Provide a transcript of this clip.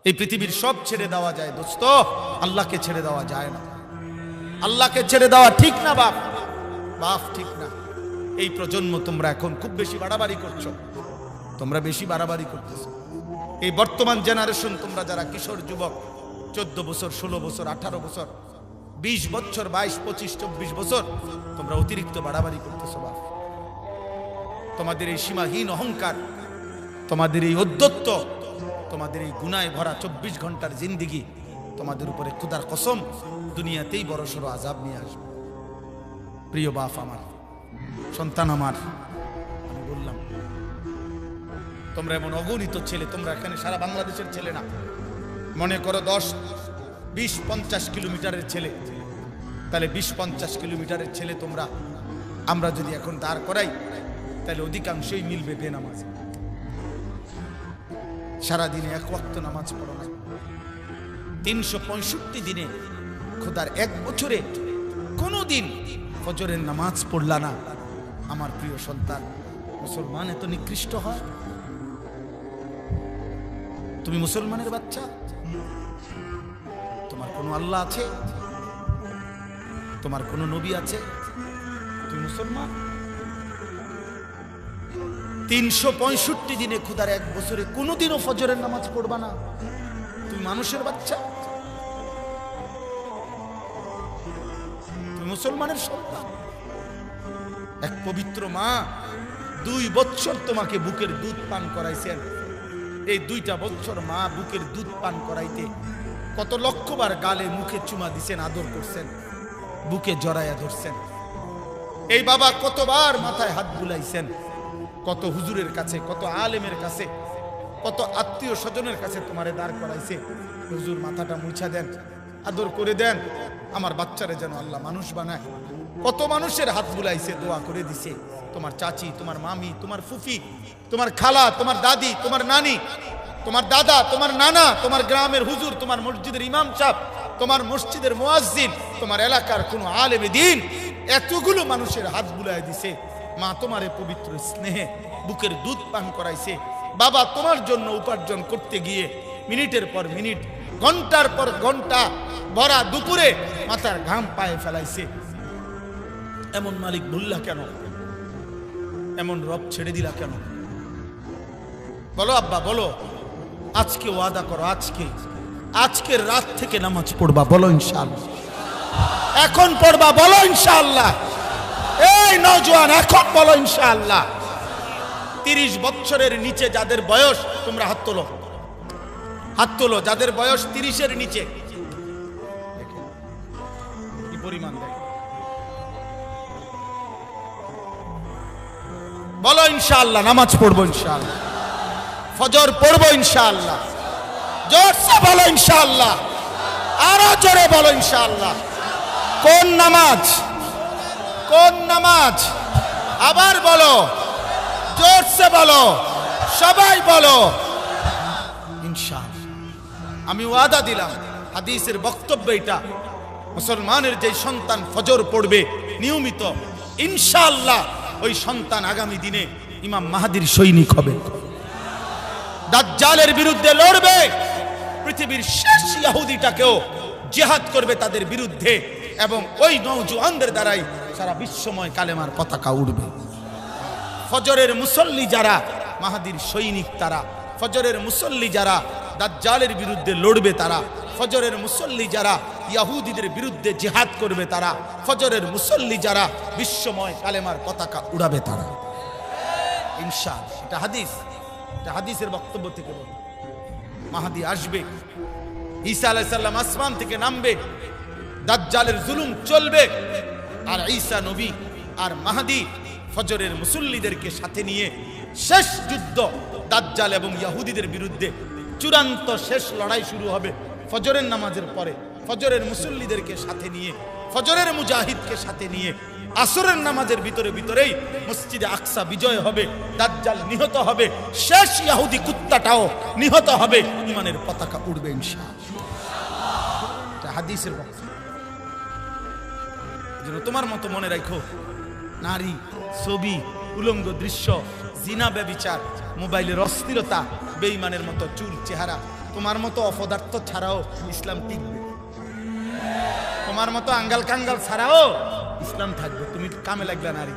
এই পৃথিবীর সব ছেড়ে দেওয়া যায় দোস্ত, আল্লাহকে ছেড়ে দেওয়া যায় না। আল্লাহকে ছেড়ে দেওয়া ঠিক না বাপ, বাপ ঠিক না। এই প্রজন্ম তোমরা এখন খুব বেশি বাড়াবাড়ি করছো, তোমরা বেশি বাড়াবাড়ি করতেছো। এই বর্তমান জেনারেশন, তোমরা যারা কিশোর যুবক, 14 বছর, 16 বছর, 18 বছর, 20 বছর, 22, 25, 24 বছর, তোমরা অতিরিক্ত বাড়াবাড়ি করতেছো বাপ। তোমাদের এই সীমাহীন অহংকার, তোমাদের এই অধ্যত্ব, তোমাদের এই গুনায় ভরা 24 ঘন্টার জিন্দিগি, তোমাদের উপরে খোদার কসম দুনিয়াতেই বড় সড়ো আযাব নিয়ে আসবে। প্রিয় বাপ আমার, সন্তান আমার, আমি বললাম তোমরা এমন অগণিত ছেলে, তোমরা এখানে সারা বাংলাদেশের ছেলে না, মনে করো 10, 20, 50 কিলোমিটারের ছেলে, তাহলে 20-50 কিলোমিটারের ছেলে তোমরা, আমরা যদি এখন দাঁড় করাই তাহলে অধিকাংশই মিলবে বেনামাজি। সারাদিনে এক ওয়াক্ত নামাজ পড়ো না, 365 দিনে, খোদার এক বছরে কোনোদিন ফজরের নামাজ পড়লা না। আমার প্রিয় সন্তান, মুসলমান এত নিকৃষ্ট হয়? তুমি মুসলমানের বাচ্চা, তোমার কোনো আল্লাহ আছে? তোমার কোনো নবী আছে? তুমি মুসলমান? 365 দিনে, খোদার এক বছরে কোনোদিনও ফজরের নামাজ পড়বা না? তুমি মানুষের বাচ্চা? তুমি মুসলমানের সন্তান। এক পবিত্র মা 2 বছর তোমাকে বুকের দুধ পান করাইছেন। এই 2টা বছর মা বুকের দুধ পান করাইতে কত লক্ষবার গালে মুখে চুমা দিছেন, আদর করছেন, বুকে জড়াইয়া ধরছেন। এই বাবা কতবার মাথায় হাত বুলাইছেন, কত হুজুরের কাছে, কত আলেমের কাছে, কত আত্মীয় স্বজনের কাছে তোমারে দাঁড় করাইছে, হুজুর মাথাটা মুছা দেন, আদর করে দেন, আমার বাচ্চারে যেন আল্লাহ মানুষ বানায়। কত মানুষের হাত বুলাইছে, দোয়া করে দিছে। তোমার চাচি, তোমার মামি, তোমার ফুফি, তোমার খালা, তোমার দাদি, তোমার নানি, তোমার দাদা, তোমার নানা, তোমার গ্রামের হুজুর, তোমার মসজিদের ইমাম সাহেব, তোমার মসজিদের মুয়াজ্জিন, তোমার এলাকার কোনো আলেমে দ্বীন, এতগুলো মানুষের হাত বুলাই দিছে। মা তোমারে পবিত্র স্নেহে বুকের দুধ পান করাইছে। বাবা তোমার জন্য উপার্জন করতে গিয়ে মিনিটের পর মিনিট, ঘন্টার পর ঘন্টা, ভরা দুপুরে মাথার ঘাম পায়ে ফেলাইছে। এমন মালিক ভুললা কেন? এমন রব ছেড়ে দিলা কেন? বলো আব্বা, বলো। আজকে ওয়াদা করো, আজকের রাত থেকে নামাজ পড়বা, বলো ইনশাআল্লাহ। এখন পড়বা, বলো ইনশাআল্লাহ। এই নওজোয়ান, এখন বলো ইনশাআল্লাহ। 30 বছরের নিচে যাদের বয়স, তোমরা হাত তোলো, হাত তোলো, যাদের বয়স 30-এর নিচে। কি পরিমাণ দেয়, বলো ইনশাআল্লাহ। নামাজ পড়বো ইনশাআল্লাহ, ফজর পড়বো ইনশাআল্লাহ। জোরসে বলো ইনশাআল্লাহ, আরো জোরে বলো ইনশাআল্লাহ। কোন নামাজ? কোন নামাজ? আবার বলো, জোরসে বলো, সবাই বলো ইনশাআল্লাহ। আমি ওয়াদা দিলাম, হাদিসের বক্তব্য এটা, মুসলমানের যে সন্তান ফজর পড়বে নিয়মিত, ইনশাআল্লাহ ওই সন্তান আগামী দিনে ইমাম মাহদীর সৈনিক হবে, দাজ্জালের বিরুদ্ধে লড়বে, পৃথিবীর শেষ ইহুদিটাকেও জিহাদ করবে তাদের বিরুদ্ধে, এবং ওই নওজোয়ানদের দ্বারাই সারা বিশ্বময় কালেমার পতাকা উড়বে। ফজরের মুসল্লি যারা মাহদীর সৈনিক, তারা ফজরের মুসল্লি যারা দাজ্জালের বিরুদ্ধে লড়বে, তারা ফজরের মুসল্লি যারা ইহুদিদের বিরুদ্ধে জিহাদ করবে, তারা ফজরের মুসল্লি যারা বিশ্বময় কালেমার পতাকা উড়াবে, তারা ইনশাআল্লাহ। এটা হাদিস, এটা হাদিসের বক্তব্য থেকে বলি। মাহদী আসবে, ঈসা আলাইহিস সালাম আসমান থেকে নামবে, দাজ্জালের জুলুম চলবে, আর ঈসা নবী আর মাহদী ফজরের মুসল্লিদেরকে সাথে নিয়ে শেষ যুদ্ধ দাজ্জাল এবং ইহুদিদের বিরুদ্ধে চূড়ান্ত শেষ লড়াই শুরু হবে ফজরের নামাজের পরে। ফজরের মুসল্লিদেরকে সাথে নিয়ে, ফজরের মুজাহিদকে সাথে নিয়ে আসরের নামাজের ভিতরেই মসজিদে আকসা বিজয় হবে, দাজ্জাল নিহত হবে, শেষ ইহুদি কুত্তাটাও নিহত হবে, ঈমানের পতাকা উড়বে ইনশাআল্লাহ। এটা হাদিসের বক্তব্য। যেন তোমার মতো মনে রাখো, নারী, ছবি, উলঙ্গ দৃশ্য, জিনা, ব্যভিচার, মোবাইলের অস্থিরতা, বেঈমানের মতো চুল চেহারা, তোমার মতো অপদার্থ ছাড়াও ইসলাম টিকবে, তোমার মতো আঙ্গাল কাঙ্গাল ছাড়াও ইসলাম থাকবে। তুমি কামে লাগবে নারী।